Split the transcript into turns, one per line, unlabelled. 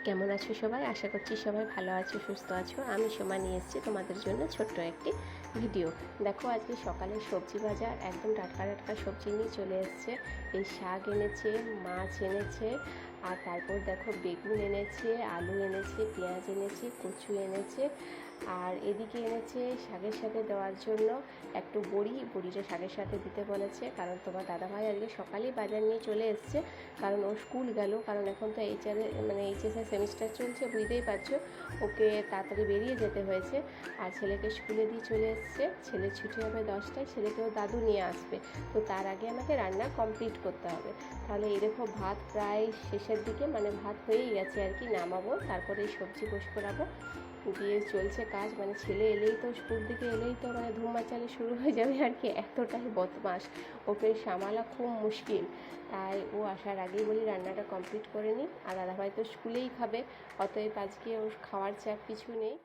কেমন আছো সবাই? আশা করছি সবাই ভালো আছো, সুস্থ আছো। আমি সোমা নিয়ে এসেছি তোমাদের জন্য ছোট্ট একটি ভিডিও। দেখো, আজকে সকালে সবজি বাজার একদম টাটকা টাটকা সবজি নিয়ে চলে এসছে। এই শাক এনেছে, মাছ এনেছে, আর তারপর দেখো বেগুন এনেছে, আলু এনেছে, পেঁয়াজ এনেছে, কচু এনেছে, আর এদিকে এনেছে শাকের সাথে দেওয়ার জন্য একটু বড়িটা শাকের সাথে দিতে বলেছে। কারণ তোমার দাদাভাই আজকে সকালেই বাজার নিয়ে চলে এসছে, কারণ ও স্কুল গেল। কারণ এখন তো এইচএসের সেমিস্টার চলছে, বুঝতেই পারছো, ওকে তাড়াতাড়ি বেরিয়ে যেতে হয়েছে। আর ছেলেকে স্কুলে দিয়ে চলে এসছে, ছেলের ছুটি হবে 10টায়, ছেলেকেও দাদু নিয়ে আসবে। তো তার আগে আমাকে রান্না কমপ্লিট করতে হবে। তাহলে এই দেখো ভাত প্রায় শেষের দিকে, মানে ভাত হয়েই গেছে আর কি, নামাবো, তারপরে এই সবজি বস করাবো। দিয়ে চলছে কাজ, মানে ছেলে এলেই তো, স্কুল থেকে এলেই তো মানে ধুম মাচালে শুরু হয়ে যাবে আর কি, এতটাই বদমাস, ওকে সামালা খুব মুশকিল। তাই ও আসার আগেই বলি রান্নাটা কমপ্লিট করে নিই। আর দাদাভাই তো স্কুলেই খাবে, অতএব আজকে ওর খাওয়ার চাপ কিছু নেই।